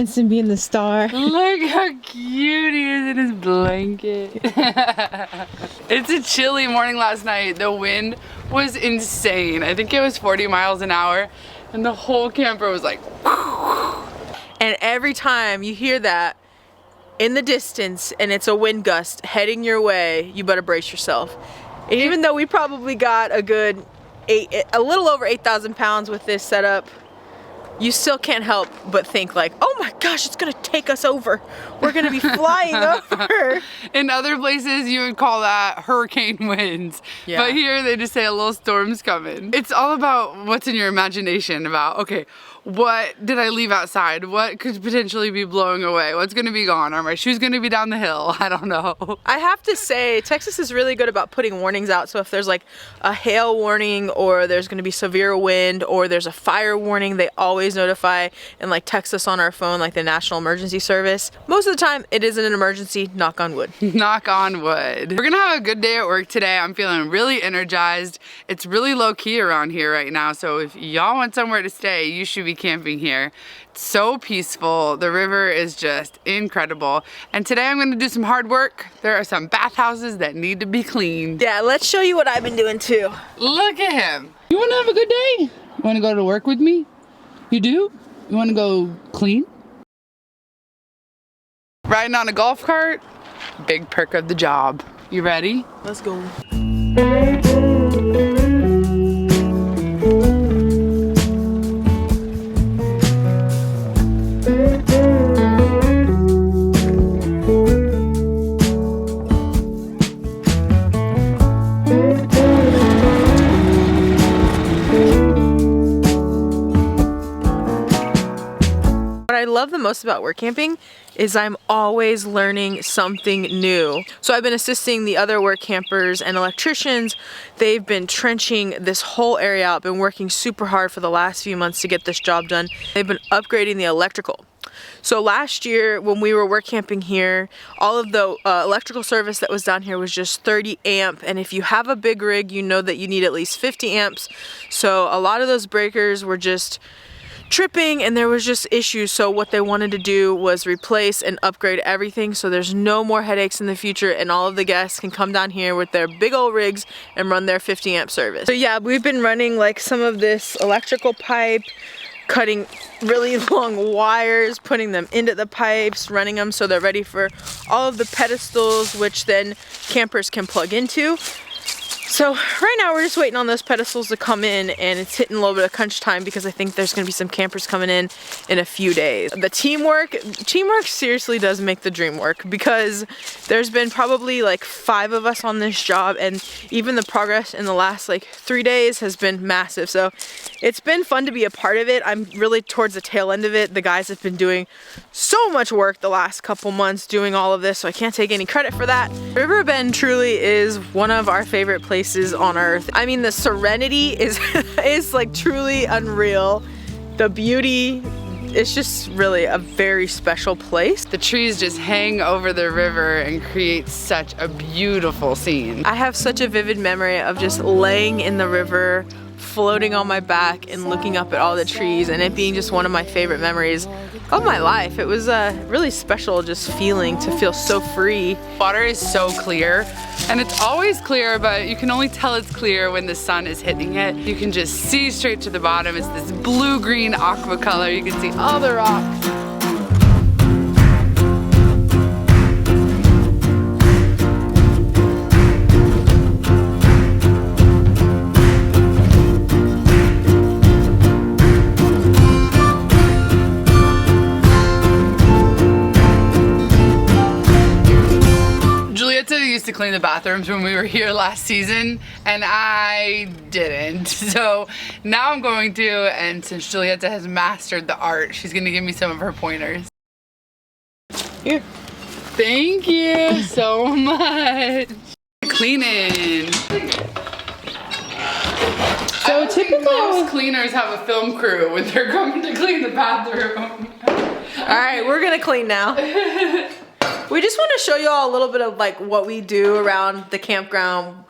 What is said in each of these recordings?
Winston being the star. Look how cute he is in his blanket. It's a chilly morning last night. The wind was insane. I think it was 40 miles an hour and the whole camper was like and every time you hear that in the distance and it's a wind gust heading your way, you better brace yourself. And even though we probably got a good a little over 8,000 pounds with this setup, you still can't help but think like, oh my gosh, it's gonna take us over. We're gonna be flying over. In other places, you would call that hurricane winds. Yeah. But here, they just say a little storm's coming. It's all about what's in your imagination about, okay, what did I leave outside? What could potentially be blowing away? What's gonna be gone? Are my shoes gonna be down the hill? I don't know. I have to say, Texas is really good about putting warnings out. So if there's like a hail warning or there's gonna be severe wind or there's a fire warning, they always notify and like text us on our phone, like the National Emergency Service. Most of the time it isn't an emergency, knock on wood. Knock on wood. We're gonna have a good day at work today. I'm feeling really energized. It's really low key around here right now. So if y'all want somewhere to stay, you should be camping here. It's so peaceful. The river is just incredible. And today I'm gonna do some hard work. There are some bathhouses that need to be cleaned. Yeah, let's show you what I've been doing too. Look at him. You wanna have a good day? You wanna go to work with me? You do? You wanna go clean? Riding on a golf cart? Big perk of the job. You ready? Let's go. What I love the most about work camping is I'm always learning something new. So I've been assisting the other work campers and electricians. They've been trenching this whole area out, been working super hard for the last few months to get this job done. They've been upgrading the electrical. So last year when we were work camping here, all of the electrical service that was down here was just 30 amp. And if you have a big rig, you know that you need at least 50 amps. So a lot of those breakers were just tripping and there was just issues. So what they wanted to do was replace and upgrade everything so there's no more headaches in the future and all of the guests can come down here with their big old rigs and run their 50 amp service. So yeah, we've been running like some of this electrical pipe, cutting really long wires, putting them into the pipes, running them so they're ready for all of the pedestals, which then campers can plug into. So right now we're just waiting on those pedestals to come in and it's hitting a little bit of crunch time because I think there's gonna be some campers coming in a few days. The teamwork seriously does make the dream work because there's been probably like 5 of us on this job and even the progress in the last like 3 days has been massive. So it's been fun to be a part of it. I'm really towards the tail end of it. The guys have been doing so much work the last couple months doing all of this, so I can't take any credit for that. River Bend truly is one of our favorite places on earth. I mean, the serenity is like truly unreal. The beauty, it's just really a very special place. The trees just hang over the river and create such a beautiful scene. I have such a vivid memory of just laying in the river, floating on my back and looking up at all the trees, and it being just one of my favorite memories of my life. It was a really special just feeling to feel so free. Water is so clear, and it's always clear, but you can only tell it's clear when the sun is hitting it. You can just see straight to the bottom. It's this blue-green aqua color. You can see all the rocks. Used to clean the bathrooms when we were here last season and I didn't, so now I'm going to, and since Giulietta has mastered the art, she's gonna give me some of her pointers. Here. Thank you so much. Cleaning. So typically most cleaners have a film crew when they're coming to clean the bathroom. Alright, we're gonna clean now. We just want to show you all a little bit of like what we do around the campground.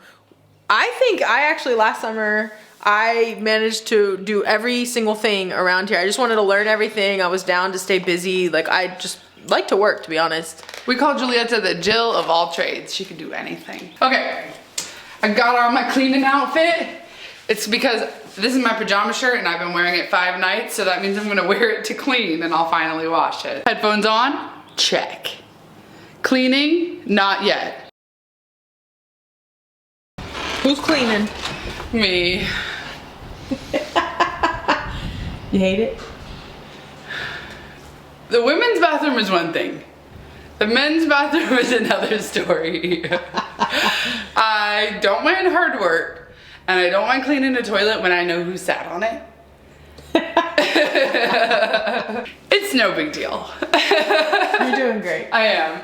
I think last summer I managed to do every single thing around here. I just wanted to learn everything. I was down to stay busy. Like, I just like to work, to be honest. We call Giulietta the Jill of all trades. She can do anything. Okay, I got on my cleaning outfit. It's because this is my pajama shirt and I've been wearing it 5 nights, so that means I'm gonna wear it to clean and I'll finally wash it. Headphones on? Check. Cleaning? Not yet. Who's cleaning? Me. You hate it? The women's bathroom is one thing. The men's bathroom is another story. I don't mind hard work, and I don't mind cleaning the toilet when I know who sat on it. It's no big deal. You're doing great. I am.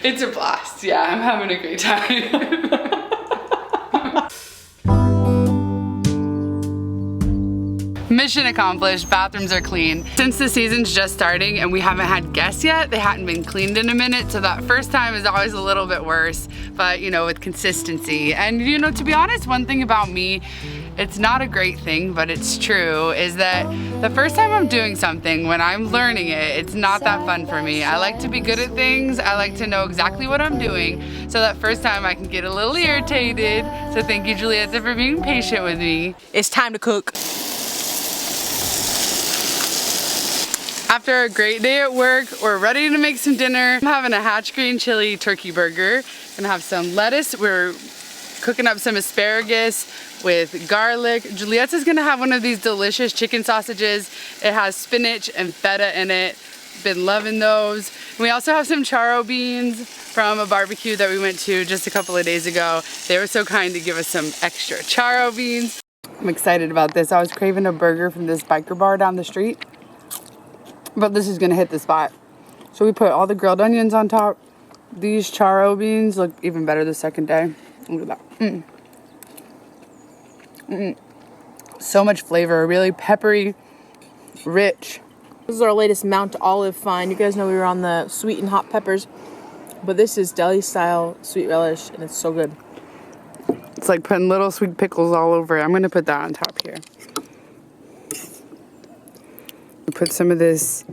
It's a blast. Yeah, I'm having a great time. Mission accomplished, bathrooms are clean. Since the season's just starting and we haven't had guests yet, they hadn't been cleaned in a minute, so that first time is always a little bit worse, but you know, with consistency. And you know, to be honest, one thing about me, it's not a great thing, but it's true, is that the first time I'm doing something, when I'm learning it, it's not that fun for me. I like to be good at things, I like to know exactly what I'm doing, so that first time I can get a little irritated. So thank you, Giulietta, for being patient with me. It's time to cook. After a great day at work, we're ready to make some dinner. I'm having a hatch green chili turkey burger. Gonna have some lettuce. We're cooking up some asparagus with garlic. Giulietta's gonna have one of these delicious chicken sausages. It has spinach and feta in it. Been loving those. And we also have some charo beans from a barbecue that we went to just a couple of days ago. They were so kind to give us some extra charo beans. I'm excited about this. I was craving a burger from this biker bar down the street, but this is gonna hit the spot. So we put all the grilled onions on top. These charo beans look even better the second day. Look at that. So much flavor, really peppery, rich. This is our latest Mount Olive find. You guys know we were on the sweet and hot peppers, but this is deli style sweet relish and it's so good. It's like putting little sweet pickles all over it. I'm gonna put that on top here. Put some of this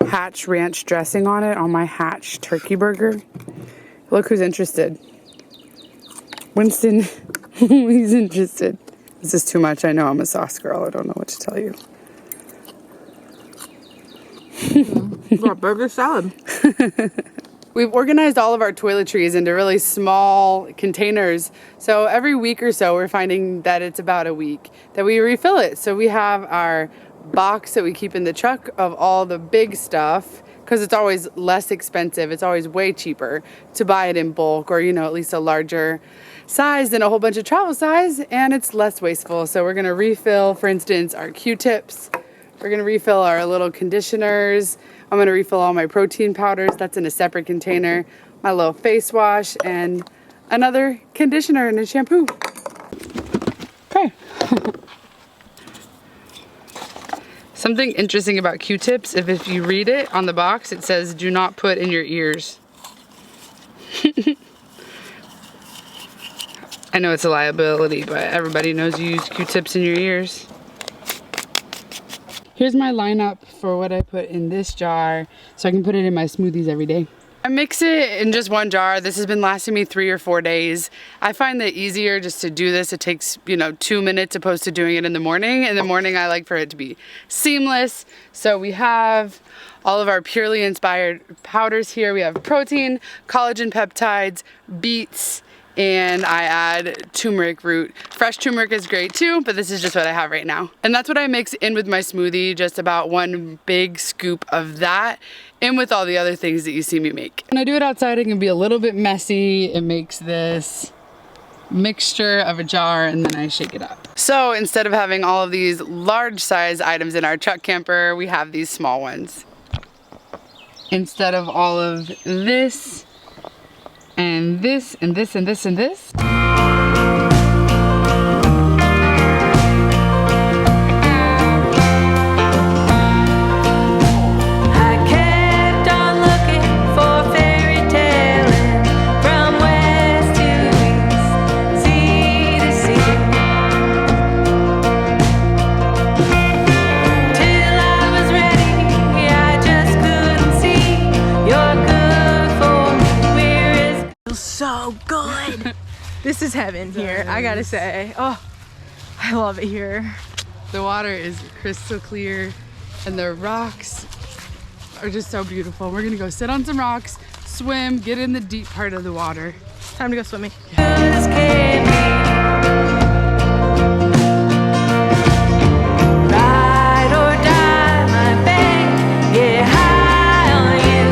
Hatch ranch dressing on it on my Hatch turkey burger. Look who's interested. Winston, he's interested. This is too much. I know I'm a sauce girl. I don't know what to tell you. Got burger salad. We've organized all of our toiletries into really small containers. So every week or so, we're finding that it's about a week that we refill it. So we have our box that we keep in the truck of all the big stuff, because it's always less expensive. It's always way cheaper to buy it in bulk, or you know, at least a larger size than a whole bunch of travel size, and it's less wasteful. So we're gonna refill, for instance, our Q-tips. We're gonna refill our little conditioners. I'm gonna refill all my protein powders. That's in a separate container. My little face wash and another conditioner and a shampoo. Okay. Something interesting about Q-tips, if you read it on the box, it says, do not put in your ears. I know it's a liability, but everybody knows you use Q-tips in your ears. Here's my lineup for what I put in this jar, so I can put it in my smoothies every day. I mix it in just one jar. This has been lasting me 3 or 4 days. I find that easier just to do this. It takes, you know, 2 minutes opposed to doing it in the morning. In the morning, I like for it to be seamless. So we have all of our purely inspired powders here. We have protein, collagen peptides, beets, and I add turmeric root. Fresh turmeric is great too, but this is just what I have right now. And that's what I mix in with my smoothie, just about 1 big scoop of that, in with all the other things that you see me make. When I do it outside, it can be a little bit messy. It makes this mixture of a jar, and then I shake it up. So instead of having all of these large size items in our truck camper, we have these small ones. Instead of all of this, and this, and this, and this, and this. This is heaven here, I gotta say. Oh, I love it here. The water is crystal clear and the rocks are just so beautiful. We're gonna go sit on some rocks, swim, get in the deep part of the water. Time to go swimming. Ride or die, my babe. Get high on you.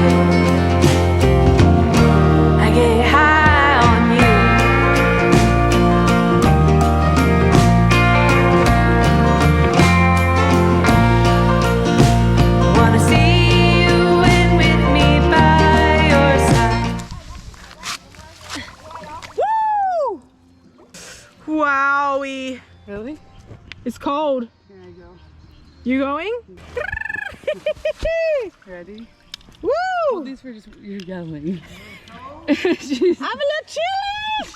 I get high on you. Wanna see you in with me by your side. Woo! Wowie. Really? It's cold. Here I go. You going? Ready? Woo! Hold these for just, you're yelling. Jeez. I'm a little chilly!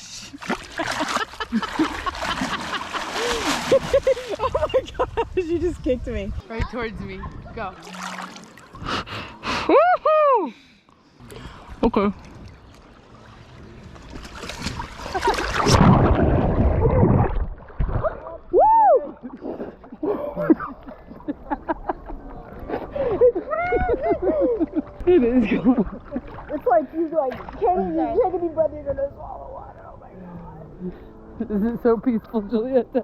Oh my gosh, you just kicked me. Right towards me. Go. Woohoo! Okay. It is cold. It's like you can't even take a deep breath, you're gonna swallow water. Oh my god. This is so peaceful, Giulietta.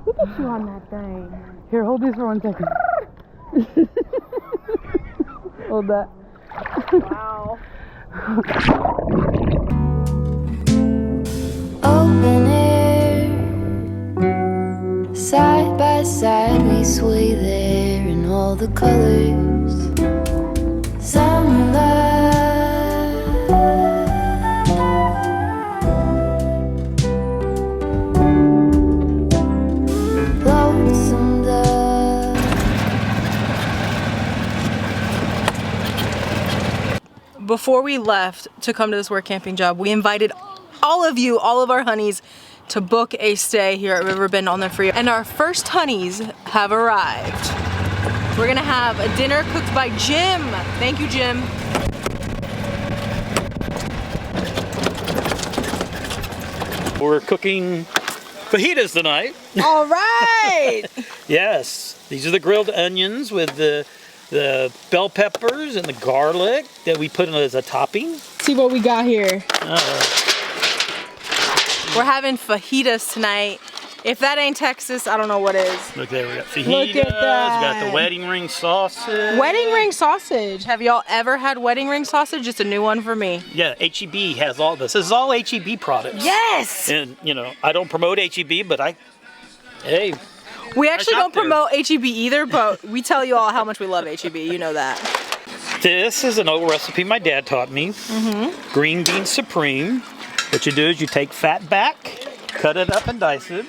Look at you on that thing. Here, hold these for 1 second. Hold that. Wow. Open air, side by side we sway there in all the colors. Summer love, lonesome dove. Before we left to come to this work camping job, we invited all of you, all of our honeys, to book a stay here at Riverbend on the Frio. And our first honeys have arrived. We're gonna have a dinner cooked by Jim. Thank you, Jim. We're cooking fajitas tonight. All right. Yes, these are the grilled onions with the bell peppers and the garlic that we put in as a topping. See what we got here. We're having fajitas tonight. If that ain't Texas, I don't know what is. Look there, we got fajitas. Look at that. We got the wedding ring sausage. Wedding ring sausage. Have y'all ever had wedding ring sausage? It's a new one for me. Yeah, HEB has all this. This is all HEB products. Yes! And, you know, I don't promote HEB, but hey. We actually shop don't promote HEB either, but we tell you all how much we love HEB. You know that. This is an old recipe my dad taught me. Green bean supreme. What you do is you take fat back, cut it up and dice it,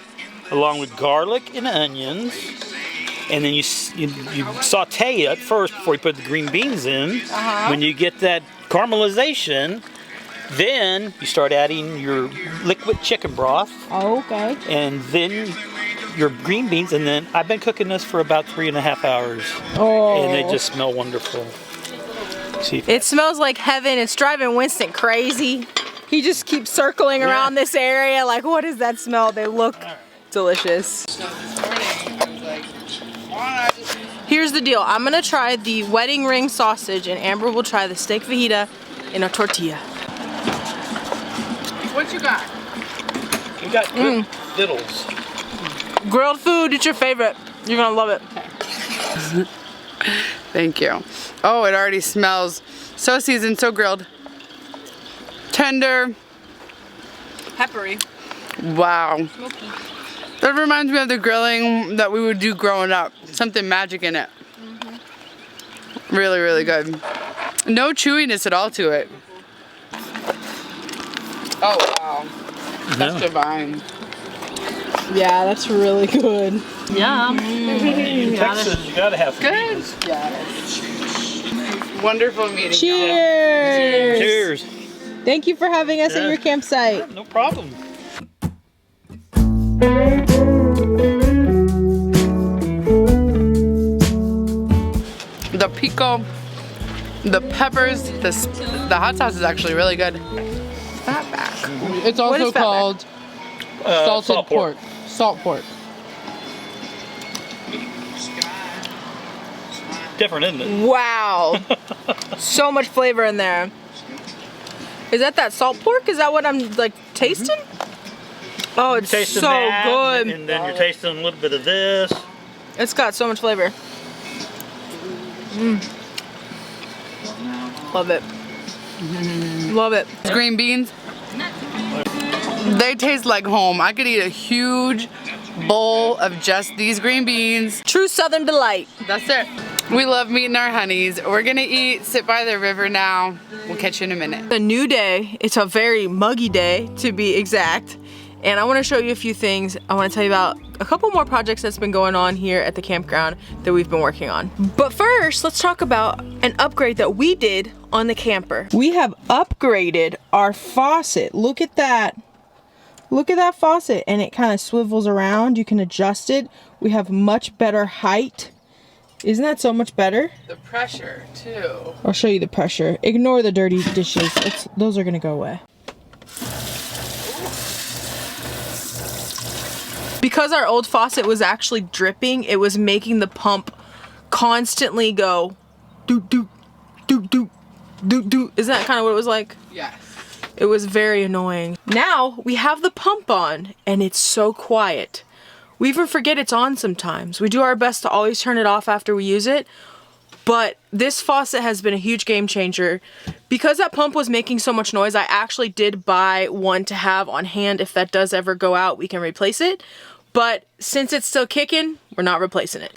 along with garlic and onions, and then you saute it first before you put the green beans in. When you get that caramelization, then you start adding your liquid chicken broth. Oh, okay. And then your green beans, and then I've been cooking this for about 3.5 hours. Oh. And they just smell wonderful. See, It smells like heaven. It's driving Winston crazy. He just keeps circling around this area like, what is that smell? They look delicious. Here's the deal. I'm gonna try the wedding ring sausage and Amber will try the steak fajita in a tortilla. What you got? we got good fiddles. Grilled food, it's your favorite. You're gonna love it. Thank you. Oh, it already smells so seasoned, so grilled. Tender. Peppery. Wow. Smoky. That reminds me of the grilling that we would do growing up. Something magic in it. Really, really good. No chewiness at all to it. Oh, wow. That's divine. Yeah, that's really good. Yum. In Texas, you gotta have Good. fajitas. Yes. Wonderful meeting. Cheers. Cheers. Thank you for having us at your campsite. No problem. The pico The peppers, the hot sauce is actually really good. Fatback. It's What also is fatback? called salted salt pork. pork. Salt pork. Different, isn't it? Wow. So much flavor in there. Is that salt pork? Is that what I'm like tasting? Oh, it's Tasting so that, good. and then you're tasting a little bit of this. It's got so much flavor. Love it. Love it. Green beans, they taste like home. I could eat a huge bowl of just these green beans. True Southern delight. That's it. We love meeting our honeys. We're gonna eat, sit by the river now. We'll catch you in a minute. A new day. It's a very muggy day to be exact. And I want to show you a few things. I want to tell you about a couple more projects that's been going on here at the campground that we've been working on. But first, let's talk about an upgrade that we did on the camper. We have upgraded our faucet. Look at that. Look at that faucet, and it kind of swivels around. You can adjust it. We have much better height. Isn't that so much better? The pressure too. I'll show you the pressure. Ignore the dirty dishes. Those are gonna go away. Because our old faucet was actually dripping, it was making the pump constantly go doot doot doot doot doot doot. Isn't that kind of what it was like? Yes. It was very annoying. Now we have the pump on and it's so quiet. We even forget it's on sometimes. We do our best to always turn it off after we use it, but this faucet has been a huge game changer. Because that pump was making so much noise, I actually did buy one to have on hand. If that does ever go out, we can replace it. But since it's still kicking, we're not replacing it.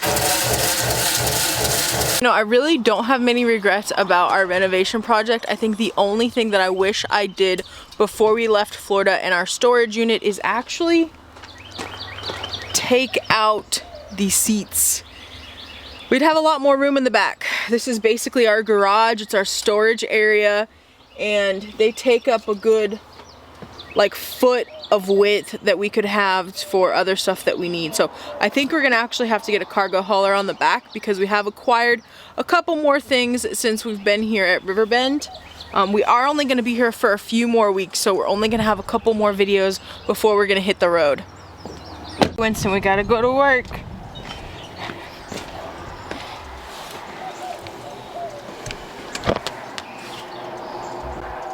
You know, I really don't have many regrets about our renovation project. I think the only thing that I wish I did before we left Florida and our storage unit is actually take out the seats. We'd have a lot more room in the back. This is basically our garage. It's our storage area, and they take up a good like foot of width that we could have for other stuff that we need. So I think we're gonna actually have to get a cargo hauler on the back because we have acquired a couple more things since we've been here at Riverbend. We are only gonna be here for a few more weeks, so we're only gonna have a couple more videos before we're gonna hit the road. Winston, we gotta go to work.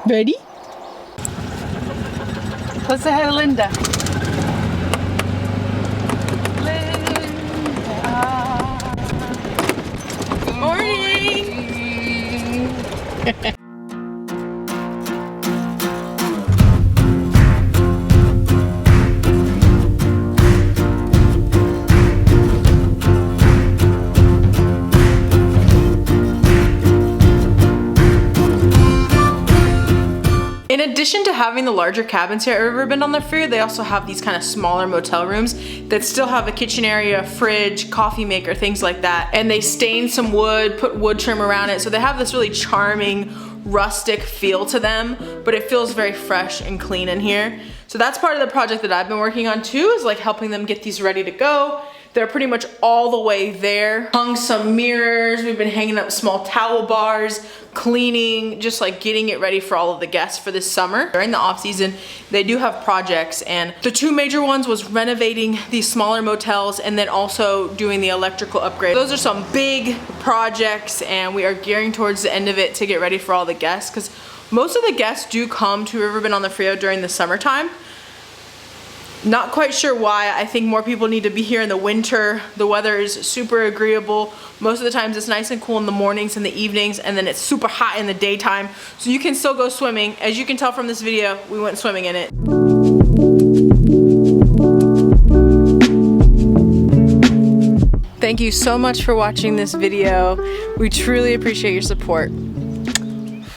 Ready? Let's say hi to Linda. Morning! In addition to having the larger cabins here at Riverbend on the Frio, they also have these kind of smaller motel rooms that still have a kitchen area, fridge, coffee maker, things like that. And they stain some wood, put wood trim around it, so they have this really charming, rustic feel to them, but it feels very fresh and clean in here. So that's part of the project that I've been working on too, is like helping them get these ready to go. They're pretty much all the way there. Hung some mirrors, we've been hanging up small towel bars, cleaning, just like getting it ready for all of the guests for this summer. During the off season, they do have projects, and the two major ones was renovating these smaller motels and then also doing the electrical upgrade. Those are some big projects, and we are gearing towards the end of it to get ready for all the guests, because most of the guests do come to Riverbend on the Frio during the summertime. Not quite sure why. I think more people need to be here in the winter. The weather is super agreeable. Most of the times it's nice and cool in the mornings and the evenings, and then it's super hot in the daytime. So you can still go swimming. As you can tell from this video, we went swimming in it. Thank you so much for watching this video. We truly appreciate your support.